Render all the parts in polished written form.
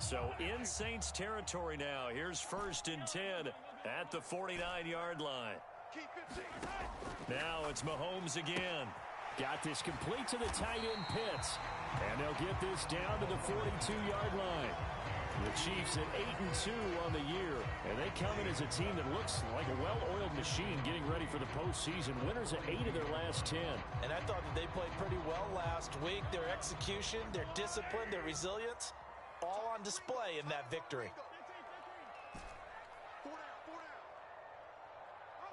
So in Saints territory now. Here's 1st and 10 at the 49-yard line. Now it's Mahomes again. Got this complete to the tight end Pitts. And they'll get this down to the 42-yard line. The Chiefs at 8-2 on the year. And they come in as a team that looks like a well-oiled machine getting ready for the postseason. Winners at 8 of their last 10. And I thought that they played pretty well last week. Their execution, their discipline, their resilience, all on display in that victory.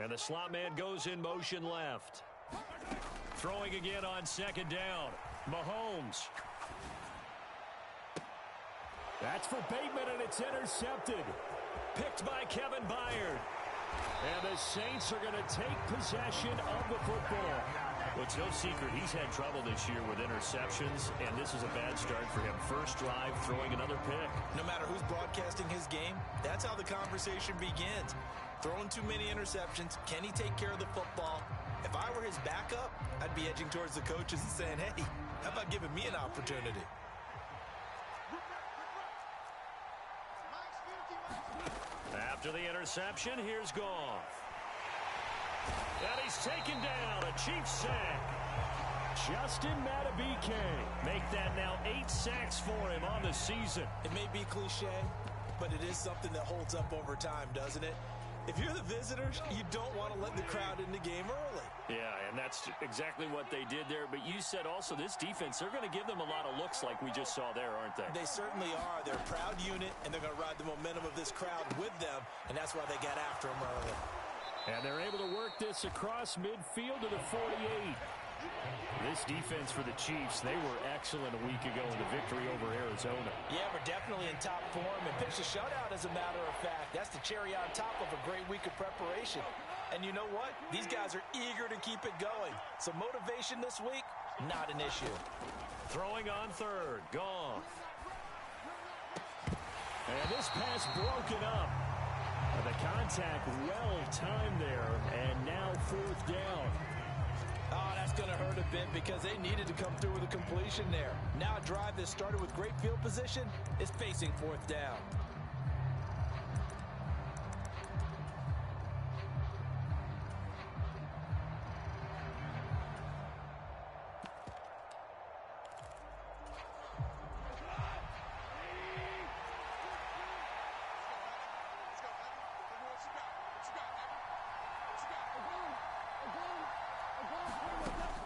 And the slot man goes in motion left. Throwing again on 2nd down. Mahomes. That's for Bateman, and it's intercepted. Picked by Kevin Byard. And the Saints are going to take possession of the football. Well, it's no secret he's had trouble this year with interceptions, and this is a bad start for him. First drive, throwing another pick. No matter who's broadcasting his game, that's how the conversation begins. Throwing too many interceptions. Can he take care of the football? If I were his backup, I'd be edging towards the coaches and saying, hey, how about giving me an opportunity? After the interception, here's Goff. And he's taken down. A Chiefs sack. Justin Madubuike. Make that now 8 sacks for him on the season. It may be cliche, but it is something that holds up over time, doesn't it? If you're the visitors, you don't want to let the crowd in the game early. Yeah, and that's exactly what they did there. But you said also this defense, they're going to give them a lot of looks like we just saw there, aren't they? They certainly are. They're a proud unit, and they're going to ride the momentum of this crowd with them, and that's why they got after them early. And they're able to work this across midfield to the 48. This defense for the Chiefs, they were excellent a week ago in the victory over Arizona. Yeah, we're definitely in top form and pitched a shutout, as a matter of fact. That's the cherry on top of a great week of preparation. And you know what? These guys are eager to keep it going. So motivation this week, not an issue. Throwing on 3rd, Goff. And this pass broken up. The contact well timed there, and now 4th down. Oh, that's going to hurt a bit because they needed to come through with a completion there. Now a drive that started with great field position is facing 4th down.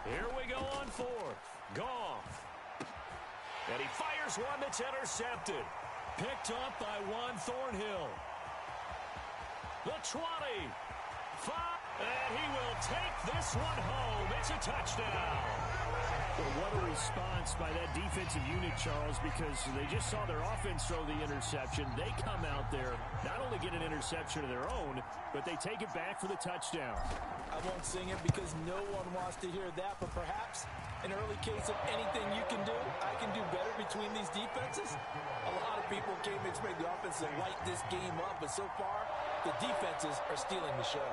Here we go on 4th. Goff. And he fires one that's intercepted. Picked up by Juan Thornhill. The 20. 5. And he will take this one home. It's a touchdown. Well, what a response by that defensive unit, Charles, because they just saw their offense throw the interception. They come out there, not only get an interception of their own, but they take it back for the touchdown. I won't sing it because no one wants to hear that, but perhaps an early case of anything you can do, I can do better between these defenses. A lot of people came to expect the offense to light this game up, but so far, the defenses are stealing the show.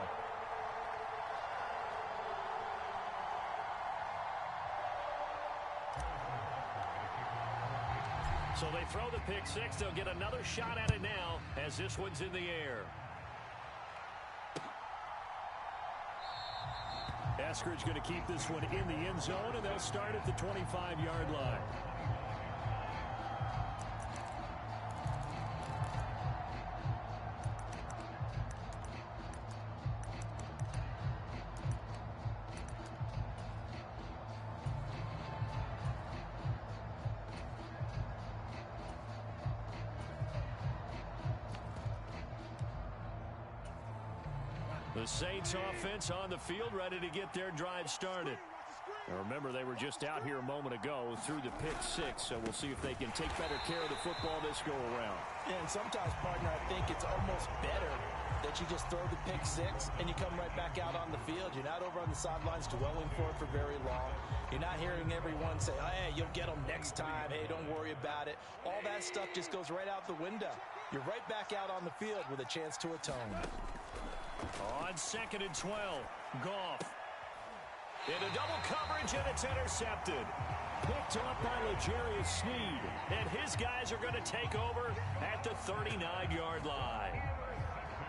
So they throw the pick 6. They'll get another shot at it now as this one's in the air. Eskridge going to keep this one in the end zone, and they'll start at the 25-yard line. The Saints offense on the field, ready to get their drive started. Now remember, they were just out here a moment ago through the pick 6, so we'll see if they can take better care of the football this go-around. Yeah, and sometimes, partner, I think it's almost better that you just throw the pick 6 and you come right back out on the field. You're not over on the sidelines dwelling for it for very long. You're not hearing everyone say, oh, hey, you'll get them next time. Hey, don't worry about it. All that stuff just goes right out the window. You're right back out on the field with a chance to atone. On 2nd and 12, Goff. Into double coverage, and it's intercepted. Picked up by L'Jarius Sneed. And his guys are going to take over at the 39-yard line.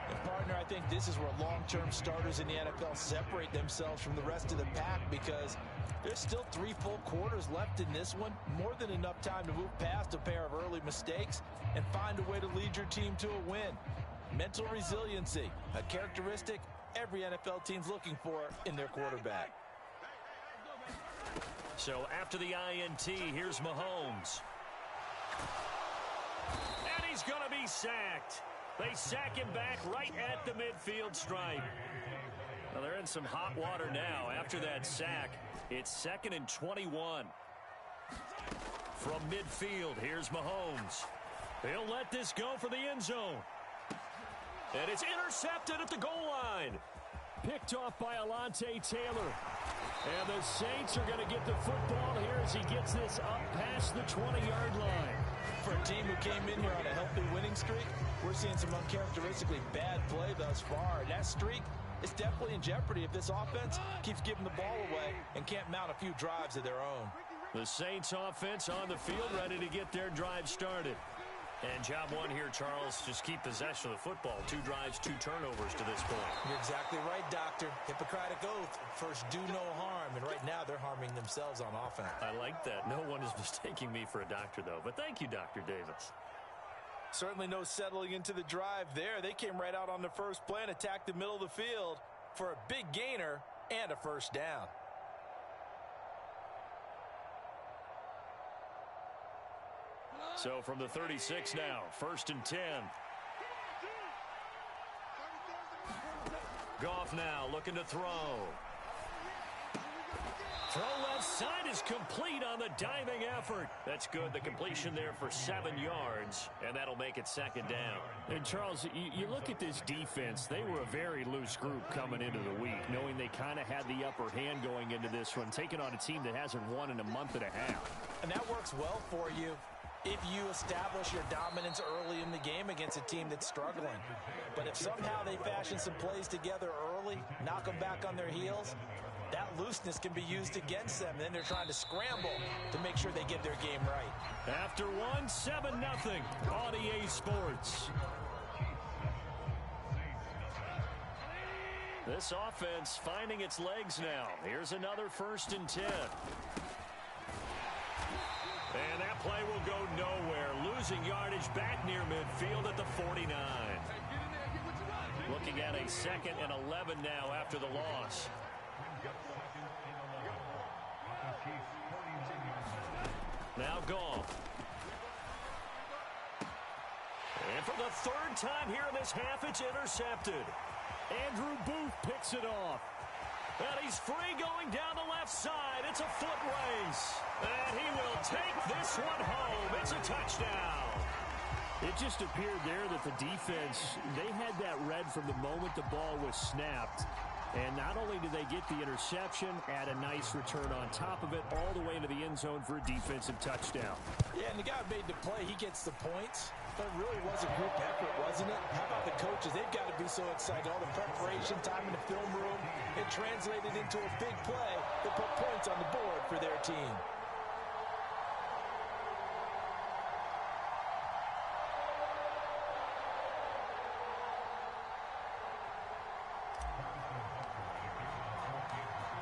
And partner, I think this is where long-term starters in the NFL separate themselves from the rest of the pack, because there's still 3 full quarters left in this one. More than enough time to move past a pair of early mistakes and find a way to lead your team to a win. Mental resiliency, a characteristic every NFL team's looking for in their quarterback. So after the INT, here's Mahomes. And he's going to be sacked. They sack him back right at the midfield stripe. Well, they're in some hot water now. After that sack, it's 2nd and 21. From midfield, here's Mahomes. He'll let this go for the end zone. And it's intercepted at the goal line. Picked off by Alontae Taylor. And the Saints are going to get the football here as he gets this up past the 20-yard line. For a team who came in here on a healthy winning streak, we're seeing some uncharacteristically bad play thus far. And that streak is definitely in jeopardy if this offense keeps giving the ball away and can't mount a few drives of their own. The Saints offense on the field ready to get their drive started. And job one here, Charles, just keep possession of the football. 2 drives, 2 turnovers to this point. You're exactly right, Doctor. Hippocratic oath. First, do no harm. And right now, they're harming themselves on offense. I like that. No one is mistaking me for a doctor, though. But thank you, Dr. Davis. Certainly no settling into the drive there. They came right out on the first play and attacked the middle of the field for a big gainer and a first down. So from the 36 now, 1st and 10. Goff now looking to throw. Throw left side is complete on the diving effort. That's good. The completion there for 7 yards, and that'll make it 2nd down. And, Charles, you look at this defense. They were a very loose group coming into the week, knowing they kind of had the upper hand going into this one, taking on a team that hasn't won in a month and a half. And that works well for you if you establish your dominance early in the game against a team that's struggling. But if somehow they fashion some plays together early, knock them back on their heels, that looseness can be used against them. Then they're trying to scramble to make sure they get their game right. After one, 7-0 on EA Sports. This offense finding its legs now. Here's another 1st and 10. And that play will go nowhere. Losing yardage back near midfield at the 49. Looking at a 2nd and 11 now after the loss. Now Goff. And for the 3rd time here in this half, it's intercepted. Andrew Booth picks it off. And he's free going down the left side. It's a foot race. And he will take this one home. It's a touchdown. It just appeared there that the defense, they had that read from the moment the ball was snapped. And not only did they get the interception, add a nice return on top of it, all the way into the end zone for a defensive touchdown. Yeah, and the guy who made the play, he gets the points. But it really was a group effort, wasn't it? How about the coaches? They've got to be so excited. All the preparation, time in the film room, it translated into a big play that put points on the board for their team.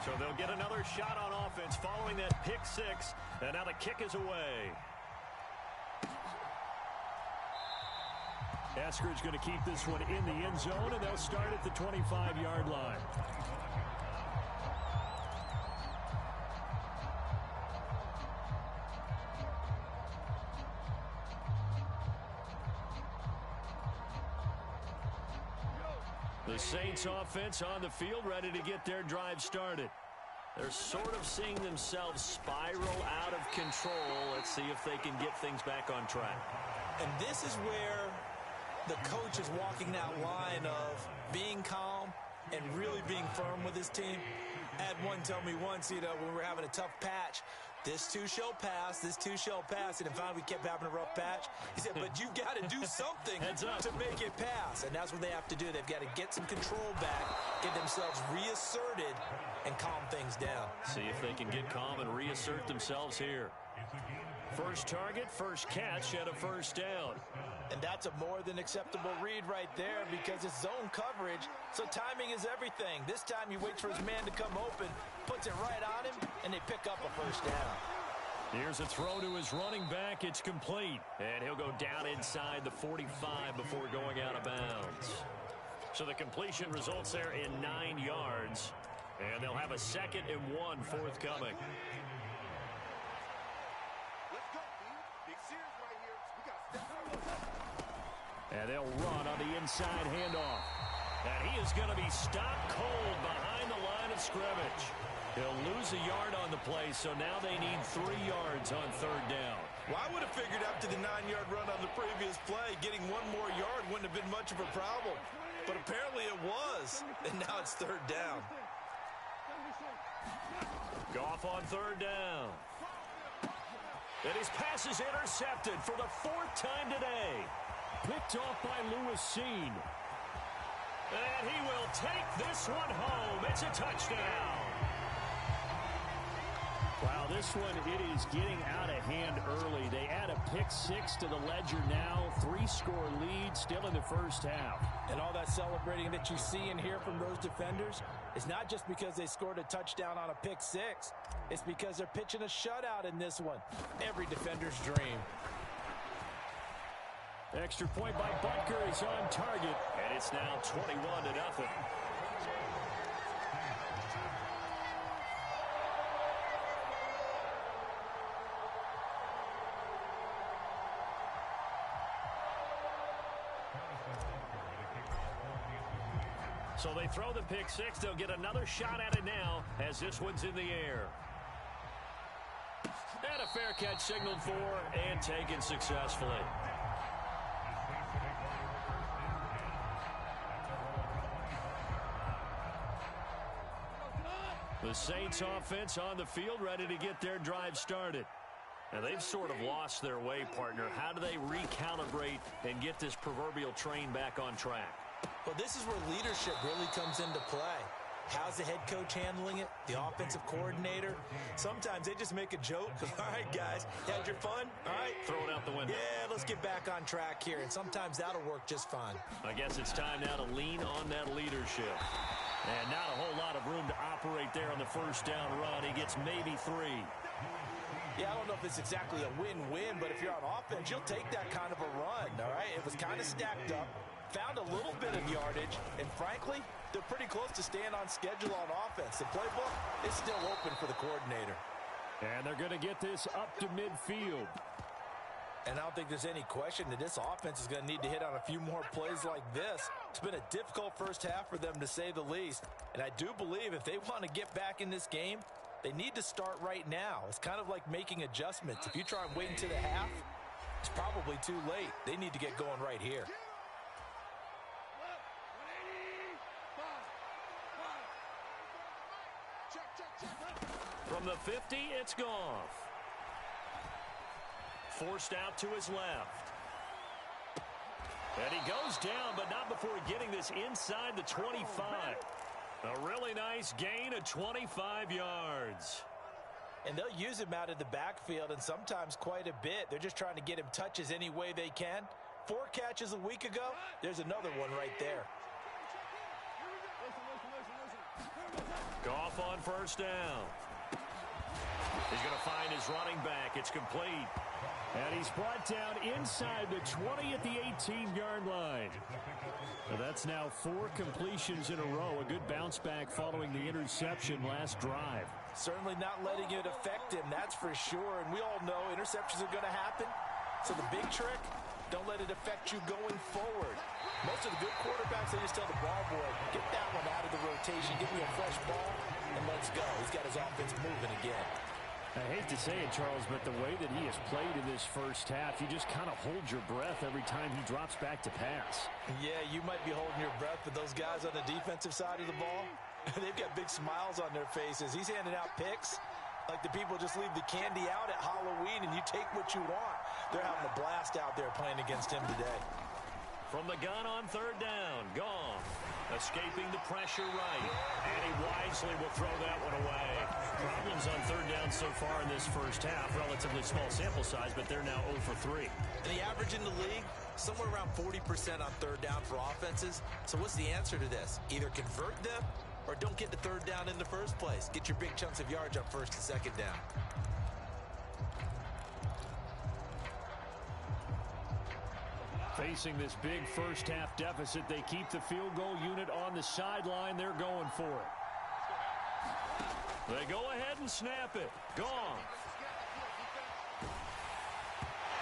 So they'll get another shot on offense following that pick 6. And now the kick is away. Eskridge going to keep this one in the end zone, and they'll start at the 25-yard line. The Saints offense on the field ready to get their drive started. They're sort of seeing themselves spiral out of control. Let's see if they can get things back on track. And this is where the coach is walking that line of being calm and really being firm with his team. I had one tell me once, when we were having a tough patch, This too shall pass. This too shall pass. And finally, we kept having a rough patch. He said, but you've got to do something to make it pass. And that's what they have to do. They've got to get some control back, get themselves reasserted, and calm things down. See if they can get calm and reassert themselves here. First target, first catch, and a first down. And that's a more than acceptable read right there because it's zone coverage, so timing is everything. This time he waits for his man to come open, puts it right on him, and they pick up a first down. Here's a throw to his running back. It's complete. And he'll go down inside the 45 before going out of bounds. So the completion results there in 9 yards. And they'll have a 2nd and 1 forthcoming. And they'll run on the inside handoff. And he is going to be stopped cold behind the line of scrimmage. He'll lose a yard on the play, so now they need 3 yards on 3rd down. Well, I would have figured after the 9-yard run on the previous play, getting 1 more yard wouldn't have been much of a problem. But apparently it was, and now it's 3rd down. Goff on 3rd down. And his pass is intercepted for the 4th time today. Picked off by Lewis Seen. And he will take this one home. It's a touchdown. Wow, this one, it is getting out of hand early. They add a pick 6 to the ledger now. 3-score lead still in the first half. And all that celebrating that you see and hear from those defenders is not just because they scored a touchdown on a pick 6. It's because they're pitching a shutout in this one. Every defender's dream. Extra point by Butker is on target, and it's now 21-0. So they throw the pick 6. They'll get another shot at it now as this one's in the air. And a fair catch signaled for and taken successfully. The Saints offense on the field ready to get their drive started. Now they've sort of lost their way, partner. How do they recalibrate and get this proverbial train back on track? Well, this is where leadership really comes into play. How's the head coach handling it? The offensive coordinator? Sometimes they just make a joke. All right, guys, you had your fun? All right. Throw it out the window. Yeah, let's get back on track here. And sometimes that'll work just fine. I guess it's time now to lean on that leadership. And not a whole lot of room to operate there on the first down run. He gets maybe 3. Yeah, I don't know if it's exactly a win-win, but if you're on offense, you'll take that kind of a run, all right? It was kind of stacked up, found a little bit of yardage, and frankly, they're pretty close to staying on schedule on offense. The playbook is still open for the coordinator. And they're going to get this up to midfield. And I don't think there's any question that this offense is going to need to hit on a few more plays like this. It's been a difficult first half for them, to say the least. And I do believe if they want to get back in this game, they need to start right now. It's kind of like making adjustments. If you try and wait until the half, it's probably too late. They need to get going right here. From the 50, it's Goff. Forced out to his left. And he goes down, but not before getting this inside the 25. A really nice gain of 25 yards. And they'll use him out of the backfield, and sometimes quite a bit. They're just trying to get him touches any way they can. 4 catches a week ago. There's another one right there. Goff on first down. He's going to find his running back. It's complete. And he's brought down inside the 20 at the 18-yard line. So that's now 4 completions in a row. A good bounce back following the interception last drive. Certainly not letting it affect him, that's for sure. And we all know interceptions are going to happen. So the big trick, don't let it affect you going forward. Most of the good quarterbacks, they just tell the ball boy, get that one out of the rotation, give me a fresh ball, and let's go. He's got his offense moving again. I hate to say it, Charles, but the way that he has played in this first half, you just kind of hold your breath every time he drops back to pass. Yeah, you might be holding your breath, but those guys on the defensive side of the ball, they've got big smiles on their faces. He's handing out picks. Like the people just leave the candy out at Halloween and you take what you want. They're having a blast out there playing against him today. From the gun on third down, Goff escaping the pressure right. And he wisely will throw that one away. Problems on third down so far in this first half. Relatively small sample size, but they're now 0 for 3. And the average in the league, somewhere around 40% on third down for offenses. So what's the answer to this? Either convert them or don't get the third down in the first place. Get your big chunks of yards up first and second down. Facing this big first half deficit, they keep the field goal unit on the sideline. They're going for it. They go ahead and snap it. Gone.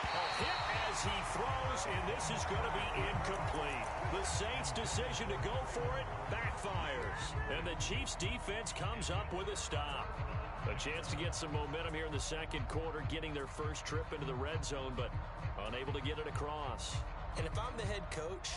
A hit as he throws, and this is going to be incomplete. The Saints' decision to go for it backfires. And the Chiefs' defense comes up with a stop. A chance to get some momentum here in the second quarter, getting their first trip into the red zone, but unable to get it across. And if I'm the head coach,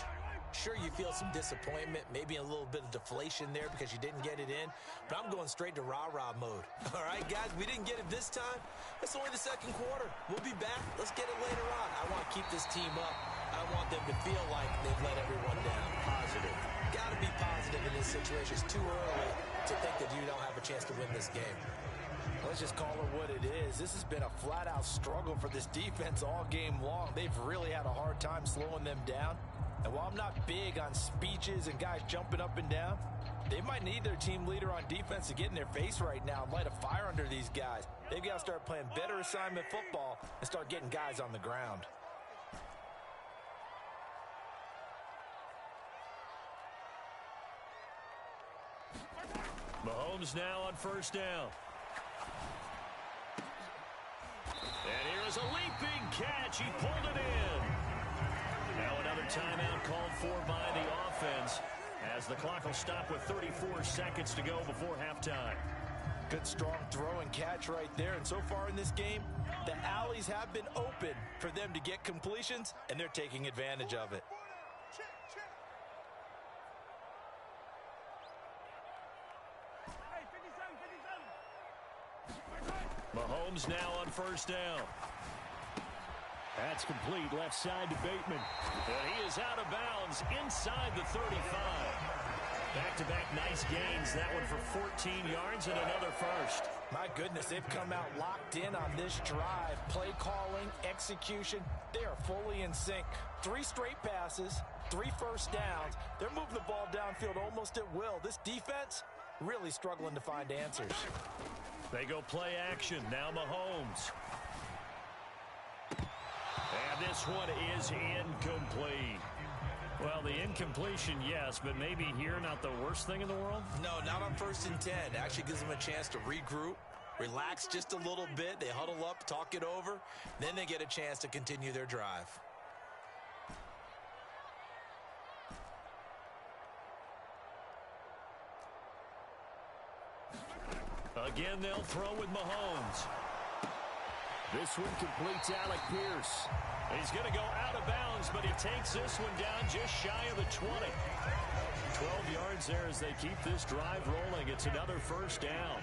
sure, you feel some disappointment, maybe a little bit of deflation there because you didn't get it in, but I'm going straight to rah-rah mode. All right, guys, we didn't get it this time. It's only the second quarter. We'll be back. Let's get it later on. I want to keep this team up. I want them to feel like they've let everyone down. Positive. Got to be positive in this situation. It's too early to think that you don't have a chance to win this game. Let's just call it what it is. This has been a flat-out struggle for this defense all game long. They've really had a hard time slowing them down. And while I'm not big on speeches and guys jumping up and down, they might need their team leader on defense to get in their face right now and light a fire under these guys. They've got to start playing better assignment football and start getting guys on the ground. Mahomes now on first down. And here is a leaping catch. He pulled it in. Now another timeout called for by the offense as the clock will stop with 34 seconds to go before halftime. Good, strong throw and catch right there. And so far in this game, the alleys have been open for them to get completions, and they're taking advantage of it. Mahomes now on first down. That's complete, left side to Bateman. And he is out of bounds inside the 35. Back-to-back nice gains. That one for 14 yards and another first. My goodness, they've come out locked in on this drive. Play calling, execution, they are fully in sync. 3 straight passes, 3 first downs. They're moving the ball downfield almost at will. This defense really struggling to find answers. They go play action. Now Mahomes. And this one is incomplete. Well, the incompletion, yes, but maybe here not the worst thing in the world? No, not on 1st and 10. Actually gives them a chance to regroup, relax just a little bit. They huddle up, talk it over. Then they get a chance to continue their drive. Again, they'll throw with Mahomes. This one completes Alec Pierce. He's going to go out of bounds, but he takes this one down just shy of the 20. 12 yards there as they keep this drive rolling. It's another first down.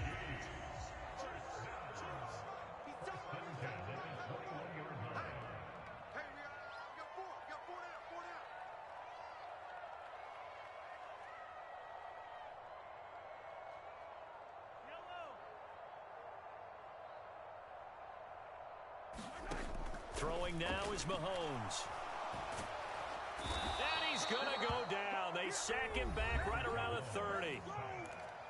Throwing now is Mahomes. And he's going to go down. They sack him back right around the 30.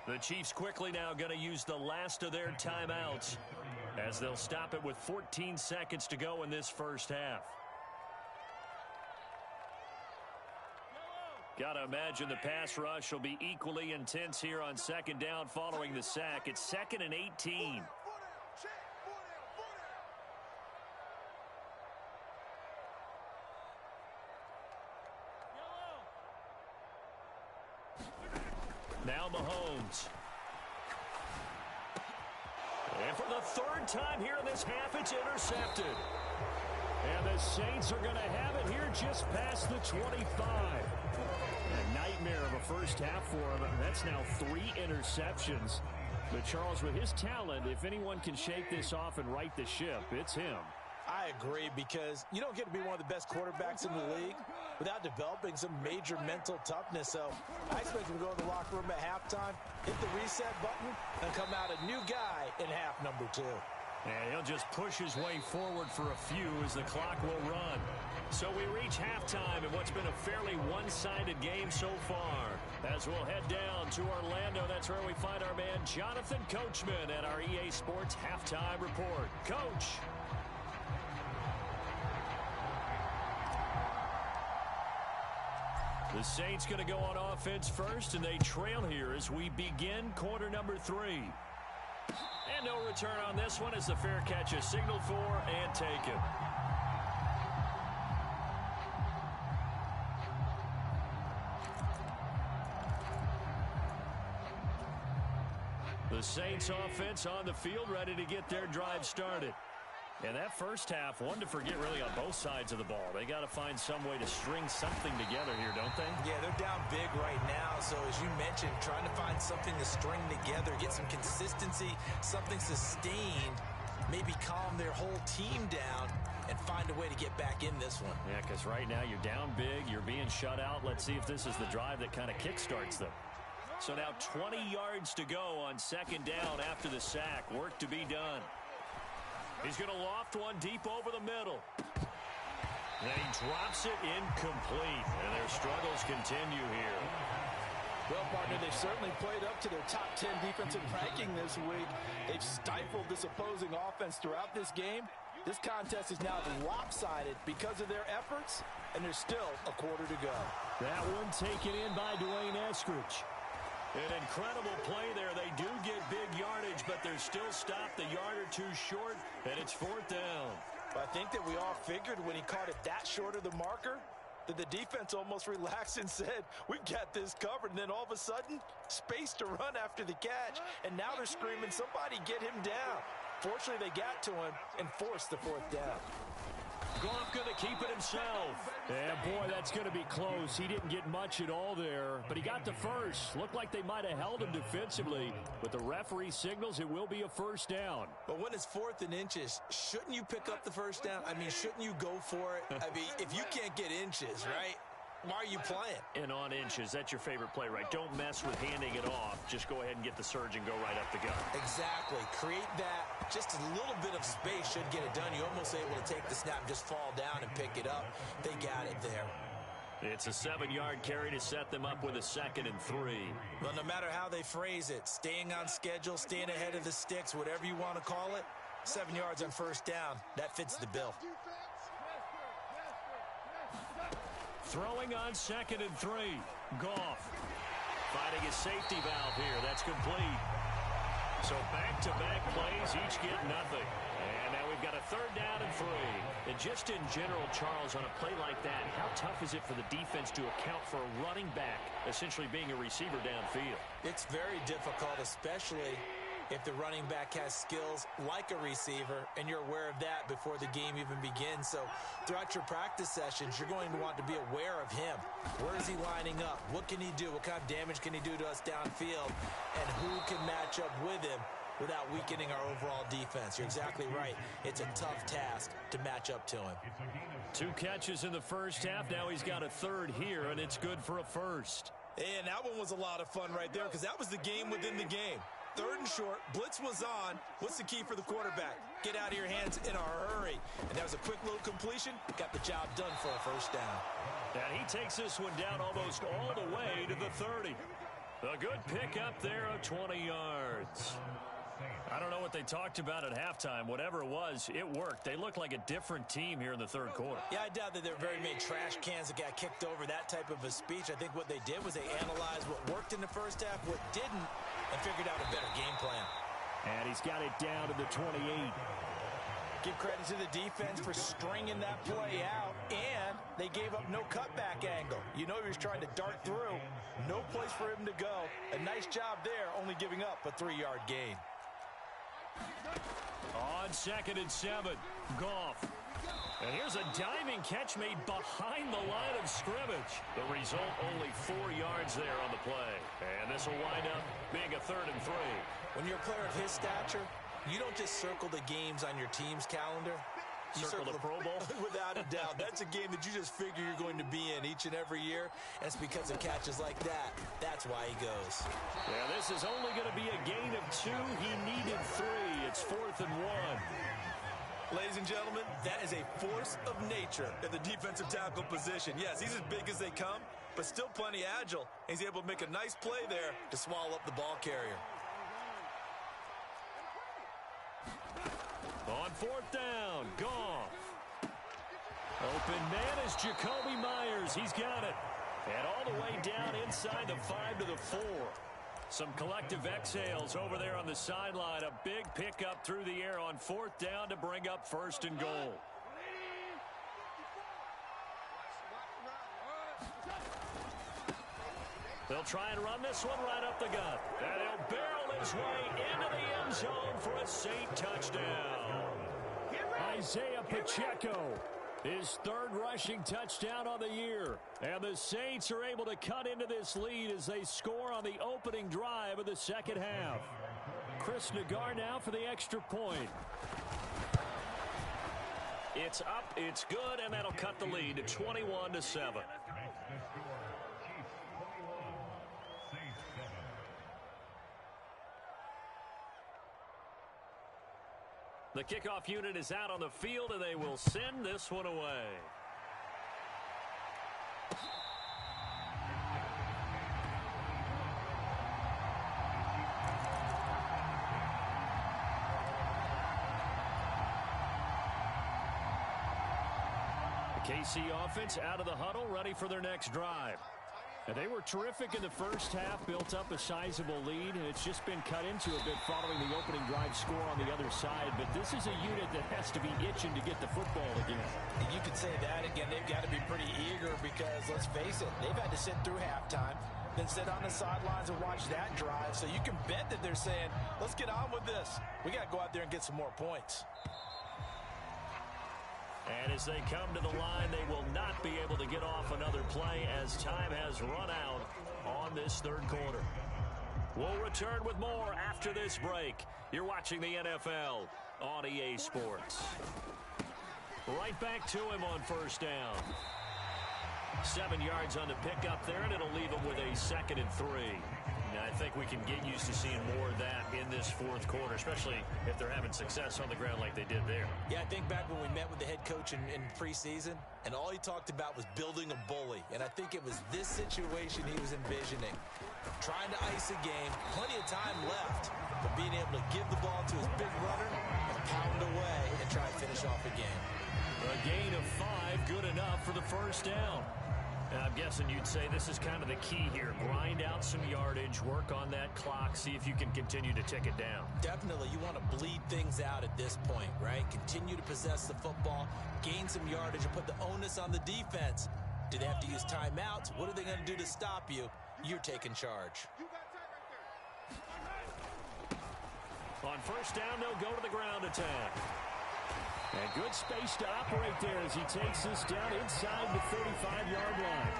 The Chiefs quickly now going to use the last of their timeouts as they'll stop it with 14 seconds to go in this first half. Got to imagine the pass rush will be equally intense here on second down following the sack. It's 2nd and 18. Now Mahomes. And for the 3rd time here in this half, it's intercepted. And the Saints are going to have it here just past the 25. A nightmare of a first half for them. That's now 3 interceptions. But Charles, with his talent, if anyone can shake this off and right the ship, it's him. I agree, because you don't get to be one of the best quarterbacks in the league without developing some major mental toughness. So I expect him to go to the locker room at halftime, hit the reset button, and come out a new guy in half number 2. And he'll just push his way forward for a few as the clock will run. So we reach halftime in what's been a fairly one-sided game so far. As we'll head down to Orlando, that's where we find our man Jonathan Coachman at our EA Sports Halftime Report. Coach. The Saints going to go on offense first, and they trail here as we begin quarter number 3. And no return on this one as the fair catch is signaled for and taken. The Saints offense on the field, ready to get their drive started. And that first half, one to forget really on both sides of the ball. They got to find some way to string something together here, don't they? Yeah, they're down big right now. So as you mentioned, trying to find something to string together, get some consistency, something sustained, maybe calm their whole team down and find a way to get back in this one. Yeah, because right now you're down big, you're being shut out. Let's see if this is the drive that kind of kickstarts them. So now 20 yards to go on second down after the sack. Work to be done. He's going to loft one deep over the middle. And he drops it incomplete. And their struggles continue here. Well, partner, they've certainly played up to their top 10 defensive ranking this week. They've stifled this opposing offense throughout this game. This contest is now lopsided because of their efforts, and there's still a quarter to go. That one taken in by Dwayne Eskridge. An incredible play there. They do get big yardage, but they're still stopped a yard or two short, and it's 4th down. I think that we all figured when he caught it that short of the marker that the defense almost relaxed and said, we got this covered. And then all of a sudden, space to run after the catch. And now they're screaming, somebody get him down. Fortunately, they got to him and forced the 4th down. Goff going to keep it himself. And boy, that's going to be close. He didn't get much at all there, but he got the first. Looked like they might have held him defensively, but the referee signals it will be a 1st down. But when it's 4th and inches, shouldn't you pick up the 1st down? I mean, shouldn't you go for it? I mean, if you can't get inches, right? Why are you playing? And on inches, that's your favorite play, right? Don't mess with handing it off. Just go ahead and get the surge and go right up the gut. Exactly. Create that. Just a little bit of space should get it done. You're almost able to take the snap and just fall down and pick it up. They got it there. It's a 7-yard carry to set them up with a 2nd and 3. Well, no matter how they phrase it, staying on schedule, staying ahead of the sticks, whatever you want to call it, 7 yards on 1st down, that fits the bill. Throwing on 2nd and 3. Goff finding a safety valve here. That's complete. So back-to-back plays, each get nothing. And now we've got a 3rd down and 3. And just in general, Charles, on a play like that, how tough is it for the defense to account for a running back essentially being a receiver downfield? It's very difficult, especially if the running back has skills like a receiver, and you're aware of that before the game even begins. So throughout your practice sessions, you're going to want to be aware of him. Where is he lining up? What can he do? What kind of damage can he do to us downfield? And who can match up with him without weakening our overall defense? You're exactly right. It's a tough task to match up to him. 2 catches in the first half. Now he's got a 3rd here, and it's good for a 1st. And that one was a lot of fun right there, because that was the game within the game. 3rd and short, blitz was on. What's the key for the quarterback? Get out of your hands in a hurry. And that was a quick little completion. Got the job done for a 1st down. And he takes this one down almost all the way to the 30. A good pickup there of 20 yards. I don't know what they talked about at halftime. Whatever it was, it worked. They look like a different team here in the 3rd quarter. Yeah, I doubt that there were very many trash cans that got kicked over, that type of a speech. I think what they did was they analyzed what worked in the first half, what didn't, and figured out a better game plan. And he's got it down to the 28. Give credit to the defense for stringing that play out, and they gave up no cutback angle. You know he was trying to dart through. No place for him to go. A nice job there, only giving up a 3-yard gain. On 2nd and 7, Goff And here's a diving catch made behind the line of scrimmage. The result, only 4 yards there on the play. And this will wind up being a 3rd and 3. When you're a player of his stature, you don't just circle the games on your team's calendar. You circle the Pro Bowl? Without a doubt. That's a game that you just figure you're going to be in each and every year. And it's because of catches like that. That's why he goes. Yeah, this is only going to be a gain of 2. He needed 3. It's 4th and 1. Ladies and gentlemen, that is a force of nature in the defensive tackle position. Yes, he's as big as they come, but still plenty agile. He's able to make a nice play there to swallow up the ball carrier. On 4th down, Goff. Open man is Jacoby Myers. He's got it. And all the way down inside the 5 to the 4. Some collective exhales over there on the sideline. A big pickup through the air on 4th down to bring up 1st and goal. They'll try and run this one right up the gut. And he'll barrel his way into the end zone for a Saint touchdown. Isaiah Pacheco, his 3rd rushing touchdown on the year. And the Saints are able to cut into this lead as they score on the opening drive of the 2nd half. Chris Nagar now for the extra point. It's up, it's good, and that'll cut the lead to 21-7. The kickoff unit is out on the field, and they will send this one away. The KC offense out of the huddle, ready for their next drive. And they were terrific in the first half, built up a sizable lead, and it's just been cut into a bit following the opening drive score on the other side. But this is a unit that has to be itching to get the football again. You could say that again. They've got to be pretty eager because, let's face it, they've had to sit through halftime, then sit on the sidelines and watch that drive. So you can bet that they're saying, let's get on with this. We got to go out there and get some more points. And as they come to the line, they will not be able to get off another play as time has run out on this 3rd quarter. We'll return with more after this break. You're watching the NFL on EA Sports. Right back to him on 1st down. 7 yards on the pickup there, and it'll leave him with a 2nd and 3. Now, I think we can get used to seeing more of that in this 4th quarter, especially if they're having success on the ground like they did there. Yeah, I think back when we met with the head coach in preseason, and all he talked about was building a bully. And I think it was this situation he was envisioning. Trying to ice a game, plenty of time left, but being able to give the ball to his big runner and pound away and try to finish off the game. A gain of 5, good enough for the 1st down. I'm guessing you'd say this is kind of the key here. Grind out some yardage, work on that clock, see if you can continue to tick it down. Definitely. You want to bleed things out at this point, right? Continue to possess the football, gain some yardage, and put the onus on the defense. Do they have to use timeouts? What are they going to do to stop you? You're taking charge. On 1st down, they'll go to the ground attack. And good space to operate there as he takes this down inside the 35-yard line.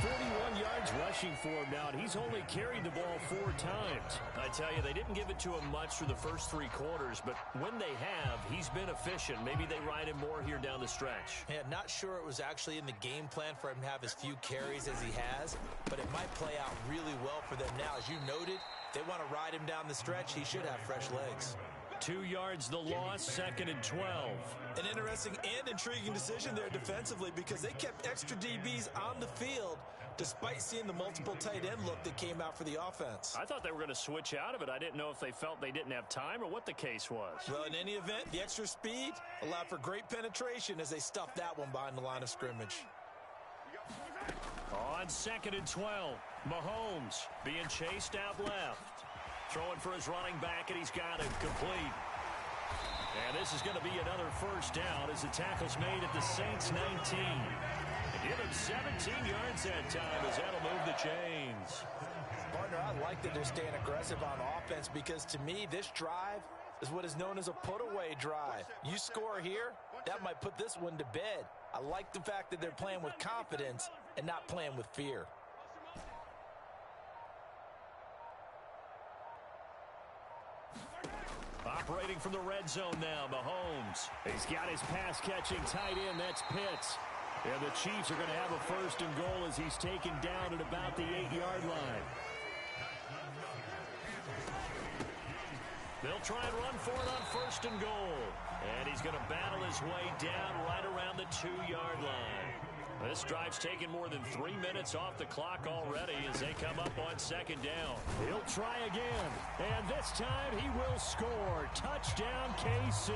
41 yards rushing for him now, and he's only carried the ball 4 times. I tell you, they didn't give it to him much through the first 3 quarters, but when they have, he's been efficient. Maybe they ride him more here down the stretch. Yeah, not sure it was actually in the game plan for him to have as few carries as he has, but it might play out really well for them now. As you noted, they want to ride him down the stretch. He should have fresh legs. 2 yards the loss, 2nd and 12. An interesting and intriguing decision there defensively because they kept extra DBs on the field despite seeing the multiple tight end look that came out for the offense. I thought they were going to switch out of it. I didn't know if they felt they didn't have time or what the case was. Well, in any event, the extra speed allowed for great penetration as they stuffed that one behind the line of scrimmage. On 2nd and 12, Mahomes being chased out left. Throwing for his running back, and he's got it complete. And this is going to be another 1st down as the tackle's made at the Saints 19. And give him 17 yards that time as that'll move the chains. Partner, I like that they're staying aggressive on offense because to me, this drive is what is known as a put-away drive. You score here, That might put this one to bed. I like the fact that they're playing with confidence and not playing with fear. Operating from the red zone now, Mahomes. He's got his pass-catching tight end. That's Pitts. And the Chiefs are going to have a 1st and goal as he's taken down at about the 8-yard line. They'll try and run for it on 1st and goal. And he's going to battle his way down right around the 2-yard line. This drive's taken more than 3 minutes off the clock already as they come up on 2nd down. He'll try again. And this time he will score. Touchdown, KC.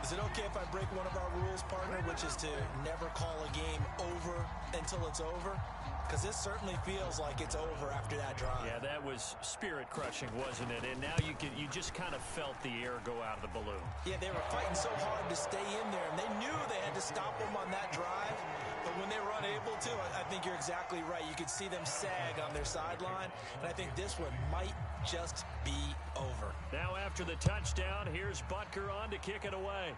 Is it okay if I break one of our rules, partner, which is to never call a game over until it's over? Because this certainly feels like it's over after that drive. Yeah, that was spirit-crushing, wasn't it? And now you just kind of felt the air go out of the balloon. Yeah, they were fighting so hard to stay in there, and they knew they had to stop them on that drive. But when they were unable to, I think you're exactly right. You could see them sag on their sideline, and I think this one might just be over. Now after the touchdown, here's Butker on to kick it away.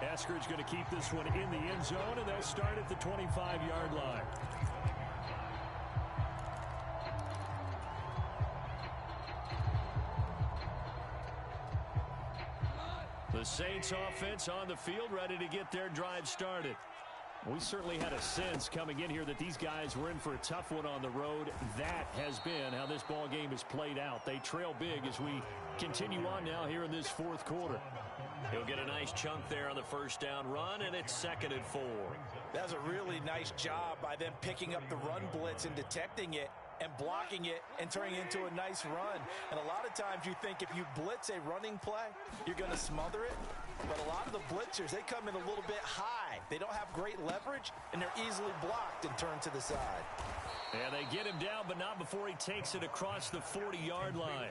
Eskridge going to keep this one in the end zone, and they'll start at the 25-yard line. The Saints offense on the field, ready to get their drive started. We certainly had a sense coming in here that these guys were in for a tough one on the road. That has been how this ball game has played out. They trail big as we continue on now here in this 4th quarter. He'll get a nice chunk there on the 1st down run, and it's 2nd and 4. That's a really nice job by them picking up the run blitz and detecting it and blocking it and turning it into a nice run. And a lot of times you think if you blitz a running play, you're going to smother it. But a lot of the blitzers, they come in a little bit high. They don't have great leverage, and they're easily blocked and turned to the side. And they get him down, but not before he takes it across the 40-yard line.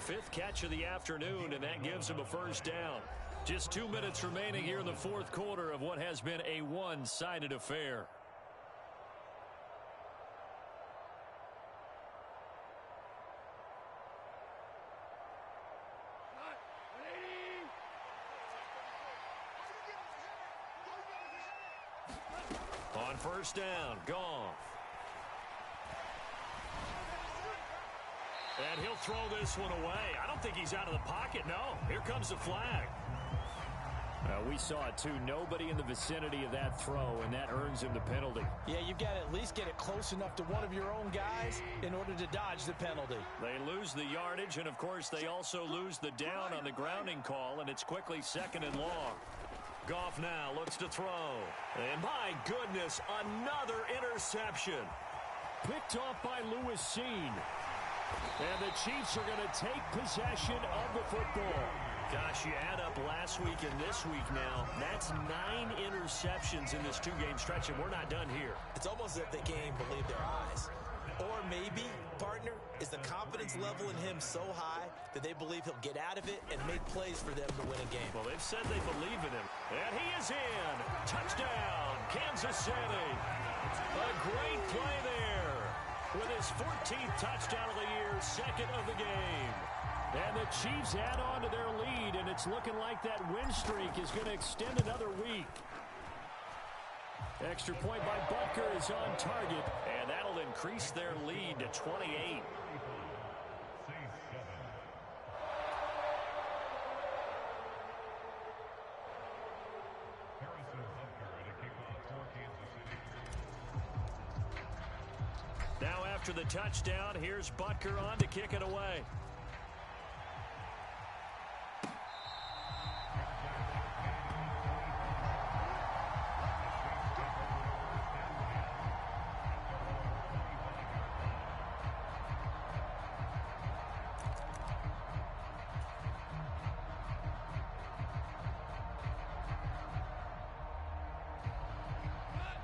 5th catch of the afternoon, and that gives him a 1st down. Just 2 minutes remaining here in the 4th quarter of what has been a one-sided affair. On 1st down, Goff. And he'll throw this one away. I don't think he's out of the pocket, no. Here comes the flag. We saw it, too. Nobody in the vicinity of that throw, and that earns him the penalty. Yeah, you've got to at least get it close enough to one of your own guys in order to dodge the penalty. They lose the yardage, and, of course, they also lose the down on the grounding call, and it's quickly 2nd and long. Goff now looks to throw. And, my goodness, another interception. Picked off by Lewis Seen. And the Chiefs are going to take possession of the football. Gosh, you add up last week and this week now. That's 9 interceptions in this 2-game stretch, and we're not done here. It's almost as if they can't even believe their eyes. Or maybe, partner, is the confidence level in him so high that they believe he'll get out of it and make plays for them to win a game. Well, they've said they believe in him. And he is in. Touchdown, Kansas City. A great play there with his 14th touchdown of the year, 2nd of the game. And the Chiefs add on to their lead, and it's looking like that win streak is going to extend another week. Extra point by Butker is on target. And that'll increase their lead to 28. Now after the touchdown, here's Butker on to kick it away.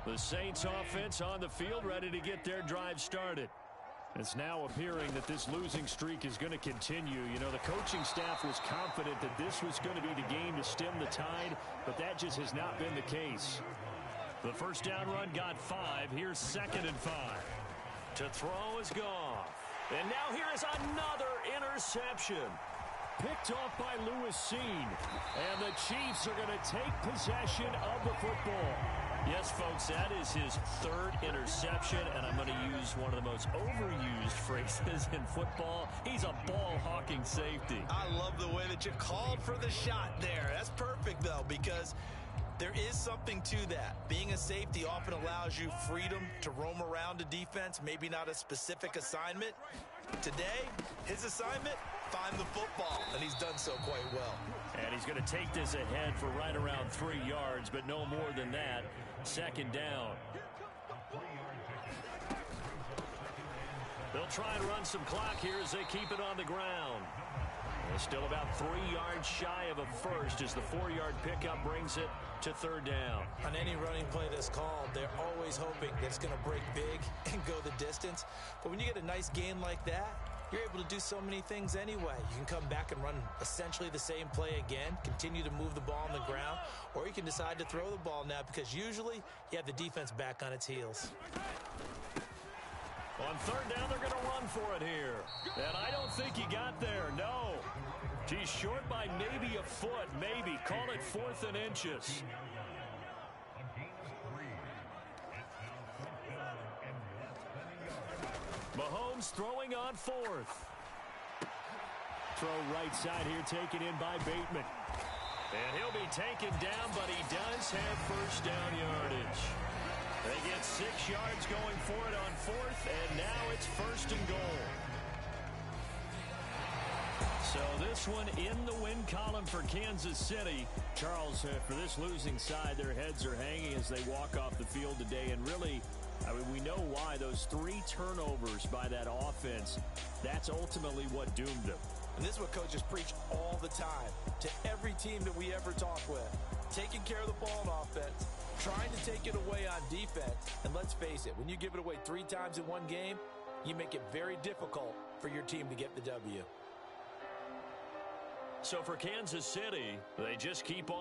The Saints offense on the field, ready to get their drive started. It's now appearing that this losing streak is going to continue. You know, the coaching staff was confident that this was going to be the game to stem the tide, but that just has not been the case. The 1st down run got 5. Here's 2nd and 5. To throw is Goff. And now here is another interception. picked off by Lewis Seen. And the Chiefs are going to take possession of the football. Yes, folks, that is his third interception, and I'm going to use one of the most overused phrases in football. He's a ball-hawking safety. I love the way that you called for the shot there. That's perfect, though, because there is something to that. Being a safety often allows you freedom to roam around a defense, maybe not a specific assignment. Today, his assignment, find the football, and he's done so quite well. And he's going to take this ahead for right around 3 yards, but no more than that. Second down. They'll try and run some clock here as they keep it on the ground. They're still about 3 yards shy of a first as the 4-yard pickup brings it to third down. On any running play that's called, they're always hoping that it's going to break big and go the distance. But when you get a nice gain like that, you're able to do so many things anyway. You can come back and run essentially the same play again, continue to move the ball on the ground, or you can decide to throw the ball now because usually you have the defense back on its heels. On third down, they're going to run for it here. And I don't think he got there, no. He's short by maybe a foot, maybe. Call it 4th and inches. Mahomes throwing on 4th. Throw right side here, taken in by Bateman. And he'll be taken down, but he does have first down yardage. They get 6 yards going for it on 4th, and now it's 1st and goal. So this one in the win column for Kansas City. Charles, for this losing side, their heads are hanging as they walk off the field today. And really, I mean, we know why. Those 3 turnovers by that offense, that's ultimately what doomed them. And this is what coaches preach all the time to every team that we ever talk with. Taking care of the ball on offense, trying to take it away on defense. And let's face it, when you give it away 3 times in one game, you make it very difficult for your team to get the W. So for Kansas City, they just keep on